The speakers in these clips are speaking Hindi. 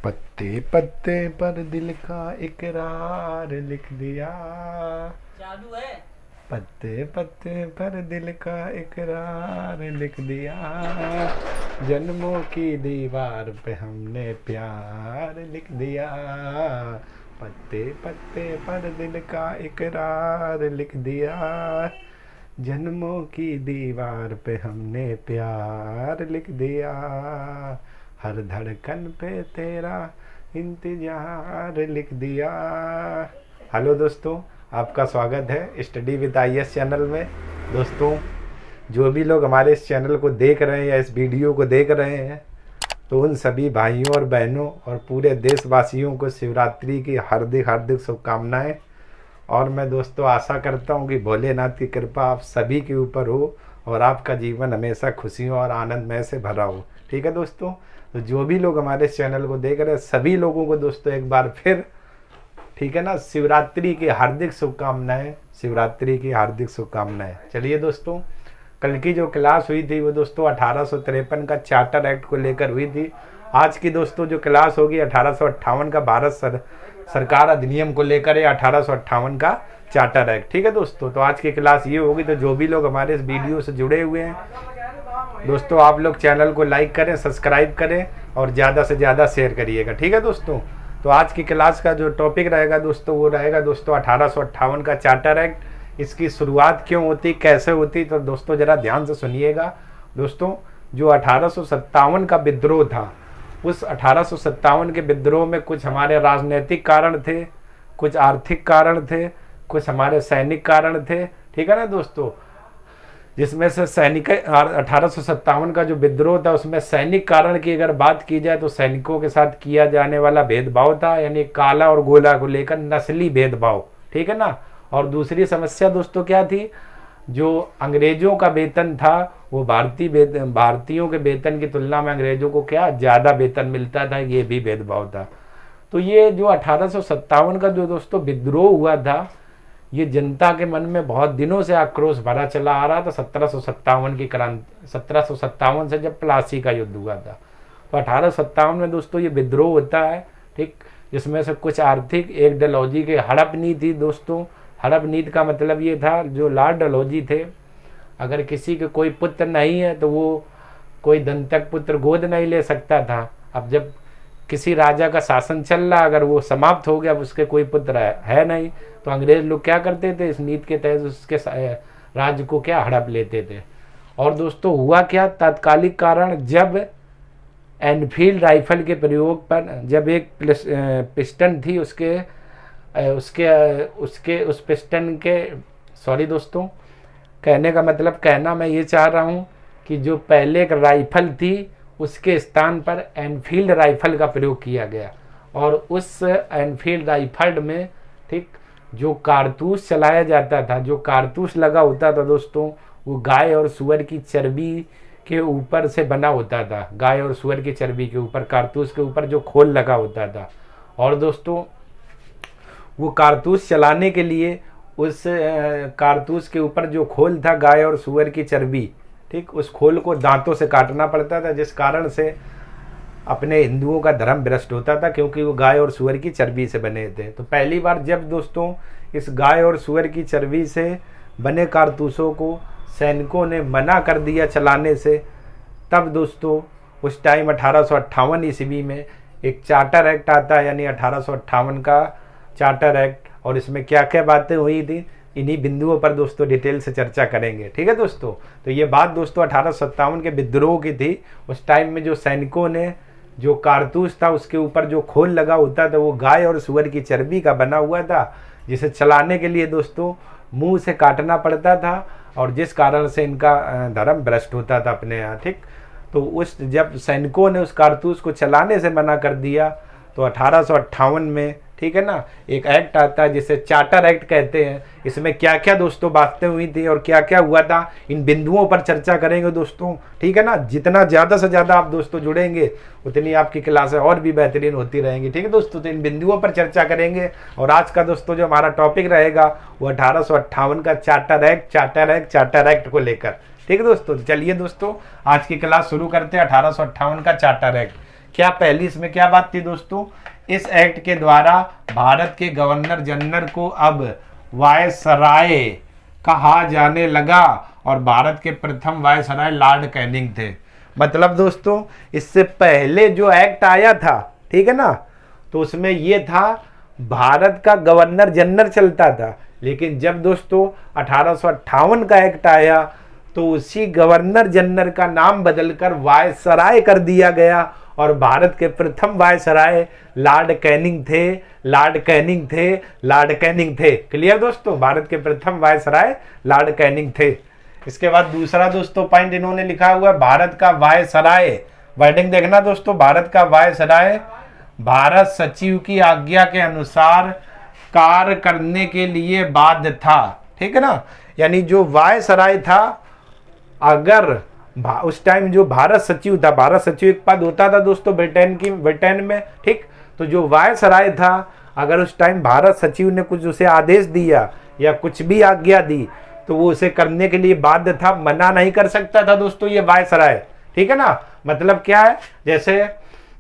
पत्ते पत्ते पर दिल का इकरार लिख दिया। चालू है। पत्ते पत्ते पर दिल का इकरार लिख दिया। जन्मों की दीवार पे हमने प्यार लिख दिया। पत्ते पत्ते पर दिल का इकरार लिख दिया। जन्मों की दीवार पे हमने प्यार लिख दिया। हर धड़कन पे तेरा इंतजार लिख दिया। हेलो दोस्तों, आपका स्वागत है स्टडी विद IAS चैनल में। दोस्तों, जो भी लोग हमारे इस चैनल को देख रहे हैं या इस वीडियो को देख रहे हैं, तो उन सभी भाइयों और बहनों और पूरे देशवासियों को शिवरात्रि की हार्दिक हार्दिक शुभकामनाएं। और मैं दोस्तों आशा करता हूं कि भोलेनाथ की कृपा आप सभी के ऊपर हो और आपका जीवन हमेशा खुशियों और आनंदमय से भरा हो। ठीक है दोस्तों, तो जो भी लोग हमारे इस चैनल को देख रहे हैं सभी लोगों को दोस्तों एक बार फिर, ठीक है ना, शिवरात्रि की हार्दिक शुभकामनाएं। शिवरात्रि की हार्दिक शुभकामनाएं। चलिए दोस्तों, कल की जो क्लास हुई थी वो दोस्तों 1853 का चार्टर एक्ट को लेकर हुई थी। आज की दोस्तों जो क्लास होगी 1858 का भारत सरकार अधिनियम को लेकर है, 1858 का चार्टर एक्ट। ठीक है दोस्तों, तो आज की क्लास ये होगी। तो जो भी लोग हमारे इस वीडियो से जुड़े हुए हैं दोस्तों, आप लोग चैनल को लाइक करें, सब्सक्राइब करें और ज़्यादा से ज़्यादा शेयर करिएगा। ठीक है दोस्तों, तो आज की क्लास का जो टॉपिक रहेगा दोस्तों वो रहेगा दोस्तों 1858 का चार्टर एक्ट। इसकी शुरुआत क्यों होती, कैसे होती, तो दोस्तों ज़रा ध्यान से सुनिएगा। दोस्तों, जो 1857 का विद्रोह था, उस 1857 के विद्रोह में कुछ हमारे राजनीतिक कारण थे, कुछ आर्थिक कारण थे, कुछ हमारे सैनिक कारण थे। ठीक है ना दोस्तों, जिसमें से सैनिक 1857 का जो विद्रोह था उसमें सैनिक कारण की अगर बात की जाए तो सैनिकों के साथ किया जाने वाला भेदभाव था, यानी काला और गोला को लेकर नस्ली भेदभाव। ठीक है ना। और दूसरी समस्या दोस्तों क्या थी, जो अंग्रेजों का वेतन था वो भारतीयों के वेतन की तुलना में अंग्रेजों को क्या ज़्यादा वेतन मिलता था, ये भी भेदभाव था। तो ये जो 1857 का जो दोस्तों विद्रोह हुआ था, ये जनता के मन में बहुत दिनों से आक्रोश भरा चला आ रहा था। 1757 की क्रांति, 1757 से जब प्लासी का युद्ध हुआ था, तो 1857 में दोस्तों ये विद्रोह होता है। ठीक, जिसमें से कुछ आर्थिक, एक डलहौजी के हड़प नीति थी दोस्तों। हड़प नीति का मतलब ये था, जो लॉर्ड डलहौजी थे, अगर किसी के कोई पुत्र नहीं है तो वो कोई दंतक पुत्र गोद नहीं ले सकता था। अब जब किसी राजा का शासन चल रहा, अगर वो समाप्त हो गया, अब उसके कोई पुत्र है नहीं, तो अंग्रेज लोग क्या करते थे, इस नीति के तहत उसके राज्य को क्या हड़प लेते थे। और दोस्तों हुआ क्या, तात्कालिक कारण, जब एनफील्ड राइफल के प्रयोग पर, जब एक पिस्टन थी उस पिस्टन के, सॉरी दोस्तों, कहने का मतलब, कहना मैं ये चाह रहा हूँ कि जो पहले एक राइफल थी उसके स्थान पर एनफील्ड राइफल का प्रयोग किया गया। और उस एनफील्ड राइफल में, ठीक, जो कारतूस चलाया जाता था, जो कारतूस लगा होता था दोस्तों, वो गाय और सूअर की चर्बी के ऊपर से बना होता था। गाय और सूअर की चर्बी के ऊपर, कारतूस के ऊपर जो खोल लगा होता था। और दोस्तों वो कारतूस चलाने के लिए उस कारतूस के ऊपर जो खोल था, गाय और सूअर की चर्बी, ठीक, उस खोल को दांतों से काटना पड़ता था, जिस कारण से अपने हिंदुओं का धर्म भ्रष्ट होता था, क्योंकि वो गाय और सूअर की चर्बी से बने थे। तो पहली बार जब दोस्तों इस गाय और सूअर की चर्बी से बने कारतूसों को सैनिकों ने मना कर दिया चलाने से, तब दोस्तों उस टाइम 1858 ईस्वी में एक चार्टर एक्ट आता है, यानी 1858 का चार्टर एक्ट। और इसमें क्या क्या बातें हुई थी, इन्हीं बिंदुओं पर दोस्तों डिटेल से चर्चा करेंगे। ठीक है दोस्तों, तो ये बात दोस्तों 1857 के विद्रोह की थी। उस टाइम में जो सैनिकों ने, जो कारतूस था उसके ऊपर जो खोल लगा होता था वो गाय और सूअर की चर्बी का बना हुआ था, जिसे चलाने के लिए दोस्तों मुंह से काटना पड़ता था, और जिस कारण से इनका धर्म भ्रष्ट होता था अपने यहाँ। ठीक, तो उस जब सैनिकों ने उस कारतूस को चलाने से मना कर दिया, तो 1858 में, ठीक है ना, एक एक्ट आता है जिसे चार्टर एक्ट कहते हैं। इसमें क्या क्या दोस्तों बातें हुई थी और क्या क्या हुआ था, इन बिंदुओं पर चर्चा करेंगे दोस्तों। ठीक है ना, जितना ज़्यादा से ज़्यादा आप दोस्तों जुड़ेंगे उतनी आपकी क्लासें और भी बेहतरीन होती रहेंगी। ठीक है दोस्तों, तो इन बिंदुओं पर चर्चा करेंगे। और आज का दोस्तों जो हमारा टॉपिक रहेगा वो 1858 का चार्टर एक्ट को लेकर। ठीक है दोस्तों, चलिए दोस्तों आज की क्लास शुरू करते हैं। 1858 का चार्टर एक्ट क्या पहली इसमें क्या बात थी दोस्तों, इस एक्ट के द्वारा भारत के गवर्नर जनरल को अब वायसराय कहा जाने लगा और भारत के प्रथम वायसराय लॉर्ड कैनिंग थे। मतलब दोस्तों इससे पहले जो एक्ट आया था, ठीक है ना, तो उसमें ये था भारत का गवर्नर जनरल चलता था, लेकिन जब दोस्तों 1858 का एक्ट आया तो उसी गवर्नर जनरल का नाम बदलकर वायसराय कर दिया गया और भारत के प्रथम वायसराय लॉर्ड कैनिंग थे, लॉर्ड कैनिंग थे, लॉर्ड कैनिंग थे। क्लियर दोस्तों, भारत के प्रथम वायसराय लॉर्ड कैनिंग थे। इसके बाद दूसरा दोस्तों पॉइंट इन्होंने लिखा हुआ है, भारत का वायसराय, वर्डिंग देखना दोस्तों, भारत का वायसराय भारत सचिव की आज्ञा के अनुसार कार्य करने के लिए बाध्य था। ठीक है ना, यानी जो वायसराय था, अगर उस टाइम जो भारत सचिव था, भारत सचिव एक पद होता था दोस्तों ब्रिटेन में, ठीक, तो जो वायसराय था अगर उस टाइम भारत सचिव ने कुछ उसे आदेश दिया या कुछ भी आज्ञा दी तो वो उसे करने के लिए बाध्य था, मना नहीं कर सकता था दोस्तों ये वायसराय। ठीक है ना, मतलब क्या है, जैसे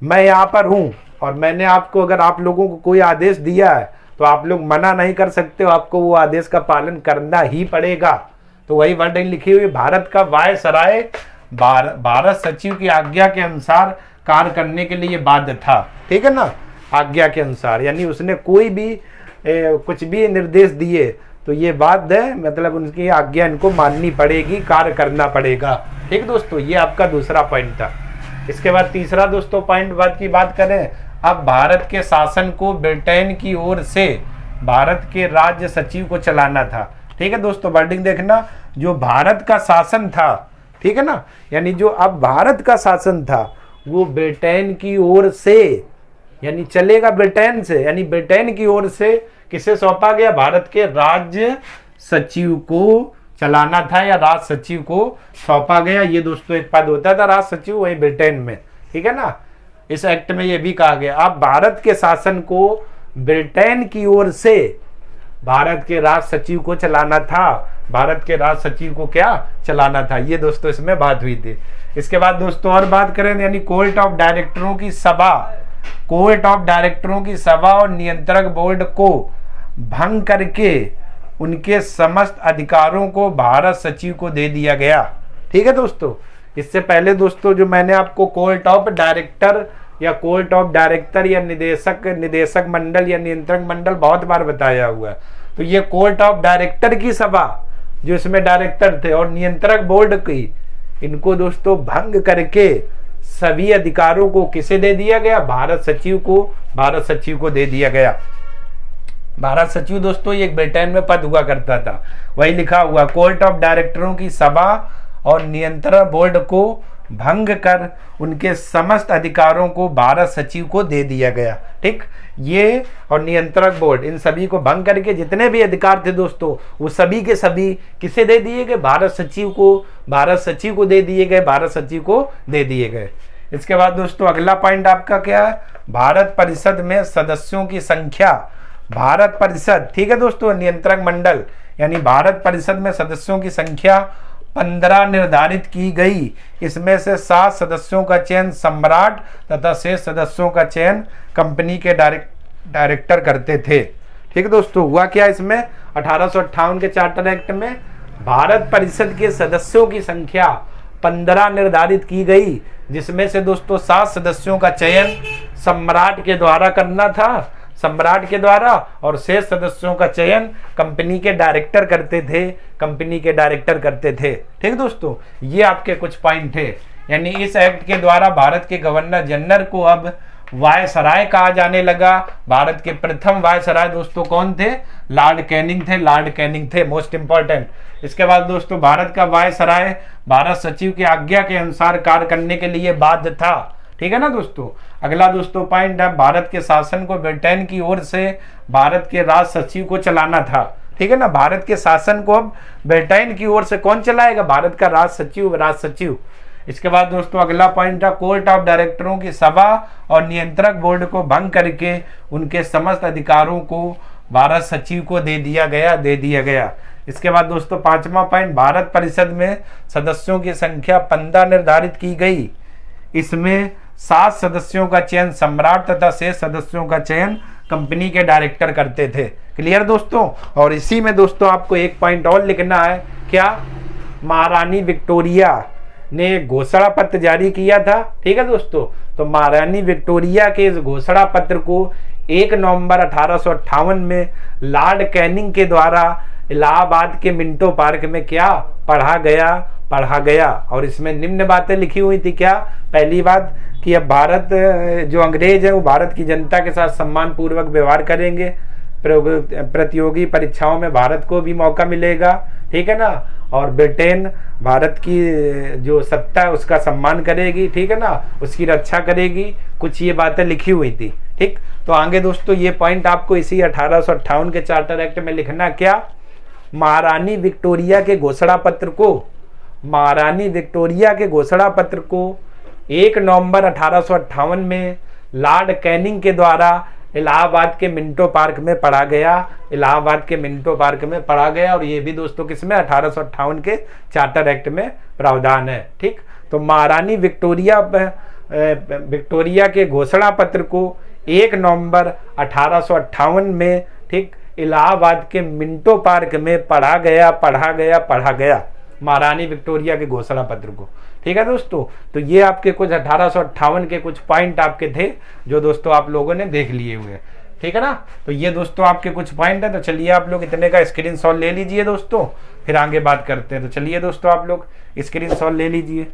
मैं यहाँ पर हूँ और मैंने आपको, अगर आप लोगों को कोई आदेश दिया है तो आप लोग मना नहीं कर सकते हो, आपको वो आदेश का पालन करना ही पड़ेगा। तो वही वर्डिंग लिखी हुई, भारत का वायसराय भारत सचिव की आज्ञा के अनुसार कार्य करने के लिए बाध्य था। ठीक है ना, आज्ञा के अनुसार, यानी उसने कोई भी कुछ भी निर्देश दिए तो ये बाध्य है, मतलब उनकी आज्ञा इनको माननी पड़ेगी, कार्य करना पड़ेगा। ठीक दोस्तों, ये आपका दूसरा पॉइंट था। इसके बाद तीसरा दोस्तों पॉइंट की बात करें, अब भारत के शासन को ब्रिटेन की ओर से भारत के राज्य सचिव को चलाना था। ठीक है दोस्तों, वर्डिंग देखना, जो भारत का शासन था, ठीक है ना, यानी जो अब भारत का शासन था वो ब्रिटेन की ओर से, यानी चलेगा ब्रिटेन से, यानी ब्रिटेन की ओर से किसे सौंपा गया, भारत के राज्य सचिव को चलाना था या राज्य सचिव को सौंपा गया। ये दोस्तों एक पद होता था राज्य सचिव, वही ब्रिटेन में। ठीक है ना, इस एक्ट में ये भी कहा गया अब भारत के शासन को ब्रिटेन की ओर से भारत के राज्य सचिव को चलाना था, भारत के राज्य सचिव को क्या चलाना था। ये दोस्तों इसमें बात हुई थी। इसके बाद दोस्तों और बात करें, यानी कोर्ट ऑफ डायरेक्टरों की सभा, कोर्ट ऑफ डायरेक्टरों की सभा और नियंत्रक बोर्ड को भंग करके उनके समस्त अधिकारों को भारत सचिव को दे दिया गया। ठीक है दोस्तों, इससे पहले दोस्तों जो मैंने आपको कोर्ट ऑफ डायरेक्टर या कोर्ट ऑफ डायरेक्टर या निदेशक मंडल या नियंत्रक मंडल बहुत बार बताया हुआ है। तो ये कोर्ट ऑफ डायरेक्टर की सभा, जो इसमें डायरेक्टर थे, और नियंत्रक बोर्ड की, इनको दोस्तों भंग करके सभी अधिकारों को किसे दे दिया गया, भारत सचिव को दे दिया गया। भारत सचिव दोस्तों ये एक ब्रिटेन में पद हुआ करता था, वही लिखा हुआ, कोर्ट ऑफ डायरेक्टरों की सभा और नियंत्रण बोर्ड को भंग कर उनके समस्त अधिकारों को भारत सचिव को दे दिया गया। ठीक, ये और नियंत्रक बोर्ड, इन सभी को भंग करके जितने भी अधिकार थे दोस्तों वो सभी के सभी किसे दे दिए गए, भारत सचिव को दे दिए गए, भारत सचिव को दे दिए गए। इसके बाद दोस्तों अगला पॉइंट आपका क्या है, भारत परिषद में सदस्यों की संख्या, भारत परिषद, ठीक है दोस्तों, नियंत्रक मंडल, यानी भारत परिषद में सदस्यों की संख्या 15 निर्धारित की गई। इसमें से 7 सदस्यों का चयन सम्राट तथा शेष सदस्यों का चयन कंपनी के डायरेक्टर करते थे। ठीक है दोस्तों, हुआ क्या, इसमें 1858 के चार्टर एक्ट में भारत परिषद के सदस्यों की संख्या 15 निर्धारित की गई, जिसमें से दोस्तों 7 सदस्यों का चयन सम्राट के द्वारा करना था, सम्राट के द्वारा, और शेष सदस्यों का चयन कंपनी के डायरेक्टर करते थे। ठीक दोस्तों, ये आपके कुछ पॉइंट थे। यानी इस एक्ट के द्वारा भारत के गवर्नर जनरल को अब वायसराय कहा जाने लगा। भारत के प्रथम वायसराय दोस्तों कौन थे, लॉर्ड कैनिंग थे, मोस्ट इंपॉर्टेंट। इसके बाद दोस्तों भारत का वायसराय भारत सचिव की आज्ञा के अनुसार कार्य करने के लिए बाध्य था। ठीक है ना दोस्तों। अगला दोस्तों पॉइंट है, भारत के शासन को ब्रिटेन की ओर से भारत के राज सचिव को चलाना था। ठीक है ना, भारत के शासन को अब ब्रिटेन की ओर से कौन चलाएगा, भारत का राज सचिव। इसके बाद दोस्तों अगला पॉइंट है, कोर्ट ऑफ डायरेक्टरों की सभा और नियंत्रक बोर्ड को भंग करके उनके समस्त अधिकारों को भारत सचिव को दे दिया गया। इसके बाद दोस्तों 5वां पॉइंट, भारत परिषद में सदस्यों की संख्या 15 निर्धारित की गई। इसमें 7 सदस्यों का चयन सम्राट तथा शेष सदस्यों का चयन कंपनी के डायरेक्टर करते थे। क्लियर दोस्तों। और इसी में दोस्तों आपको एक पॉइंट और लिखना है, क्या? महारानी विक्टोरिया ने घोषणा पत्र जारी किया था। ठीक है दोस्तों। तो महारानी विक्टोरिया के इस घोषणा पत्र को 1 नवंबर 1858 में लॉर्ड कैनिंग के द्वारा इलाहाबाद के मिंटो पार्क में क्या पढ़ा गया। और इसमें निम्न बातें लिखी हुई थी। क्या? पहली बात कि अब भारत जो अंग्रेज है वो भारत की जनता के साथ सम्मान पूर्वक व्यवहार करेंगे, प्रतियोगी परीक्षाओं में भारत को भी मौका मिलेगा। ठीक है ना। और ब्रिटेन भारत की जो सत्ता है उसका सम्मान करेगी। ठीक है ना, उसकी रक्षा करेगी। कुछ ये बातें लिखी हुई थी। ठीक। तो आगे दोस्तों ये पॉइंट आपको इसी 1858 के चार्टर एक्ट में लिखना। क्या? महारानी विक्टोरिया के घोषणा पत्र को 1 नवंबर 1858 में लॉर्ड कैनिंग के द्वारा इलाहाबाद के मिंटो पार्क में पढ़ा गया। और ये भी दोस्तों किसमें? 1858 के चार्टर एक्ट में प्रावधान है। ठीक। तो महारानी विक्टोरिया के घोषणा पत्र को 1 नवंबर 1858 में, ठीक, इलाहाबाद के मिंटो पार्क में पढ़ा गया महारानी विक्टोरिया के घोषणा पत्र को। ठीक है दोस्तों। तो ये आपके कुछ 1858 के कुछ पॉइंट आपके थे जो दोस्तों आप लोगों ने देख लिए हुए। ठीक है ना। तो ये दोस्तों आपके कुछ पॉइंट है। तो चलिए आप लोग इतने का स्क्रीनशॉट ले लीजिए दोस्तों, फिर आगे बात करते हैं। तो चलिए दोस्तों आप लोग स्क्रीनशॉट ले लीजिए।